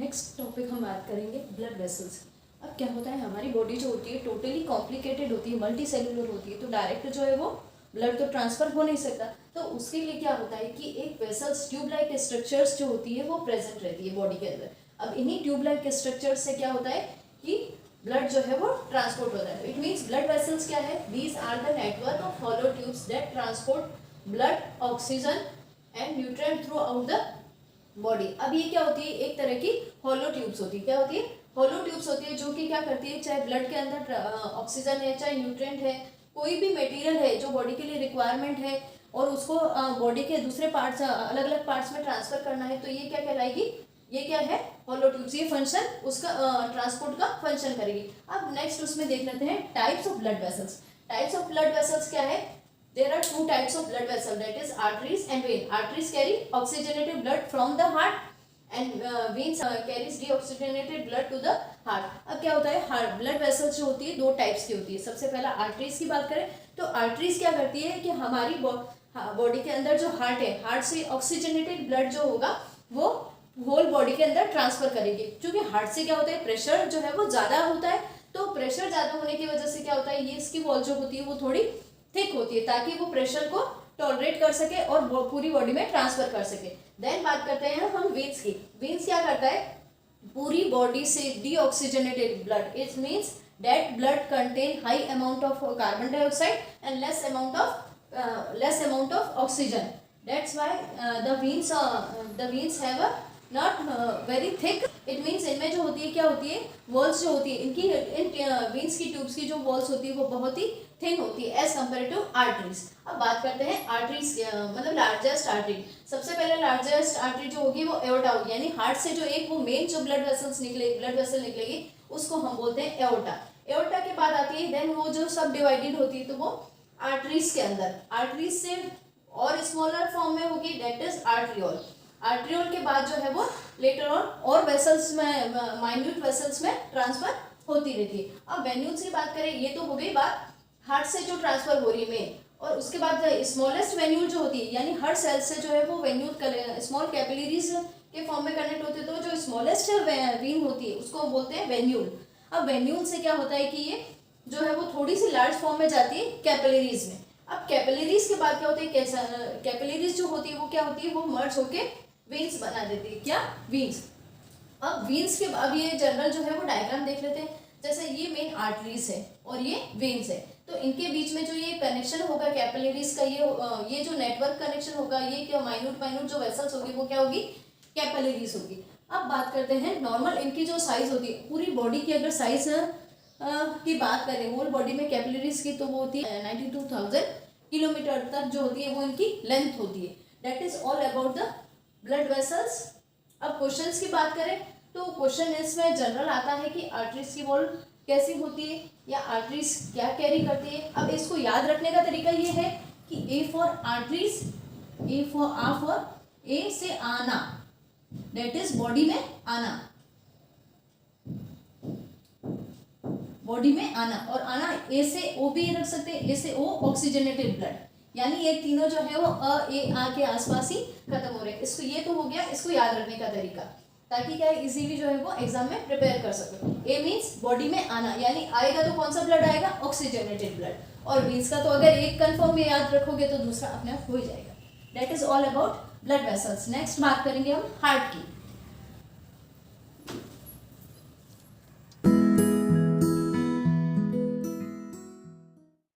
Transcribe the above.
Next topic हम बात करेंगे ब्लड वेसल्स। अब क्या होता है, हमारी बॉडी जो होती है टोटली कॉम्प्लिकेटेड होती है, मल्टी सेलुलर होती है, तो डायरेक्ट जो है वो ब्लड तो ट्रांसफर हो नहीं सकता। तो उसके लिए क्या होता है कि एक वेसल्स ट्यूब लाइक स्ट्रक्चर्स जो होती है वो प्रेजेंट रहती है बॉडी के अंदर। अब इन्हीं ट्यूब लाइक स्ट्रक्चर्स से क्या होता है कि ब्लड जो है वो ट्रांसपोर्ट होता है। इट मीन्स ब्लड वेसल्स क्या है, these are the network of hollow tubes that transport blood, oxygen and nutrient throughout the body. अब ये क्या होती है, एक तरह की हॉलो ट्यूब्स होती है। क्या होती है, हॉलो ट्यूब्स होती है, जो कि क्या करती है, चाहे ब्लड के अंदर ऑक्सीजन है, चाहे न्यूट्रिएंट है, कोई भी मटेरियल है जो बॉडी के लिए रिक्वायरमेंट है और उसको बॉडी के दूसरे पार्ट्स, अलग अलग पार्ट्स में ट्रांसफर करना है, तो ये क्या कहलाएगी, ये क्या है, हॉलो ट्यूब्स। ये फंक्शन उसका ट्रांसपोर्ट का फंक्शन करेगी। अब नेक्स्ट उसमें देख लेते हैं types of blood vessels. Types of blood vessels क्या है, there are two types of blood vessel, that is arteries and vein. Arteries carry oxygenated blood from the heart and veins carries deoxygenated blood to the heart. अब क्या होता है, blood vessels जो होती है दो टाइप्स की होती है। सबसे पहला आर्टरीज की बात करें तो आर्टरीज क्या करती है कि हमारी बॉडी के अंदर जो हार्ट है, हार्ट से ऑक्सीजनेटेड ब्लड जो होगा वो होल बॉडी के अंदर ट्रांसफर करेगी। क्योंकि हार्ट से क्या होता है, प्रेशर जो है वो ज़्यादा होता है, तो प्रेशर ज़्यादा होने की वजह से क्या होता है, ये इसकी वॉल जो होती है वो थोड़ी थिक होती है ताकि वो प्रेशर को टॉलरेट कर सके और पूरी बॉडी में ट्रांसफर कर सके। देन बात करते हैं हम वेन्स की। वेन्स क्या करता है, पूरी बॉडी से deoxygenated blood, it means that blood contain high amount of carbon dioxide and less amount of oxygen. That's why the veins have a not very thick. It means इनमें जो होती है, क्या होती है, वॉल्स जो होती है इनकी, इन वेन्स की ट्यूब्स की जो वॉल्स होती है वो बहुत ही थिन होती है एज कम्पेयर टू आर्टरीज। अब बात करते हैं आर्टरीज, मतलब लार्जेस्ट आर्टरी। सबसे पहले लार्जेस्ट आर्टरी जो होगी वो एओर्टा होगी, यानी हार्ट से जो एक वो मेन जो ब्लड वेसल निकलेगी उसको हम बोलते हैं एओर्टा। एओर्टा के बाद आती है देन वो जो सब डिवाइडेड होती है तो वो आर्टरीज के अंदर, आर्टरीज से और स्मॉलर फॉर्म में होगी, दैट इज आर्ट्रियोल। आर्ट्रियोल के बाद जो है वो लेटर ऑन और वेसल्स में, माइन्यूट वेसल्स में ट्रांसफर होती रहती है। अब वेन्यूल्स की बात करें, ये तो हो गई बात हार्ट से जो ट्रांसफर हो रही है मेन, और उसके बाद स्मॉलेस्ट वेन्यूल जो होती है, यानी हर सेल से जो है वो वेन्यूल स्मॉल कैपिलरीज के फॉर्म में कनेक्ट होते हैं, तो जो स्मॉलेस्ट वेन होती है उसको हम बोलते हैं वेन्यूल। अब वेन्यूल से क्या होता है कि ये जो है वो थोड़ी सी लार्ज फॉर्म में जाती है कैपिलरीज में। अब कैपिलरीज के बाद क्या होता है, कैसा कैपिलरीज जो होती है वो क्या होती है, वो मर्ज होके वेन्स बना देती है। क्या, वेन्स। अब वेन्स के अब ये जनरल जो है वो डायग्राम देख लेते हैं। जैसे ये मेन आर्टरीज है और ये वेन्स है, तो इनके बीच में जो ये कनेक्शन होगा कैपिलरीज का, ये जो नेटवर्क कनेक्शन होगा, ये क्या माइन्यूट जो वेसल्स होगी वो क्या होगी, कैपिलरीज होगी। अब बात करते हैं नॉर्मल इनकी जो साइज होती है, पूरी बॉडी की अगर साइज की बात करें होल बॉडी में कैपिलरीज की, तो वो होती है 92,000 किलोमीटर तक जो होती है वो इनकी लेंथ होती है। That is all about the blood vessels. अब क्वेश्चंस की बात करें तो क्वेश्चन इसमें जनरल आता है कि आर्टरीज की वॉल कैसी होती है या आर्टरीज क्या कैरी करती है। अब इसको याद रखने का तरीका ये है कि ए फॉर आर्टरीज, ए से आना, दैट इज बॉडी में आना, बॉडी में आना, और आना ए से ओ भी रख सकते हैं, ए से ओ ऑक्सीजनेटेड ब्लड, यानी ये तीनों जो है वो ए आ के आसपास ही खत्म हो रहे हैं। इसको ये तो हो गया, इसको याद रखने का तरीका, ताकि क्या इजीली जो है वो एग्जाम में प्रिपेयर कर सको। ए मीन्स बॉडी में आना, यानी आएगा तो कौन सा ब्लड आएगा, ऑक्सीजनेटेड ब्लड, और वीन्स का तो अगर एक कंफर्म में याद रखोगे तो दूसरा अपने आप हो जाएगा। That is all about blood vessels. Next बात करेंगे हम हार्ट की।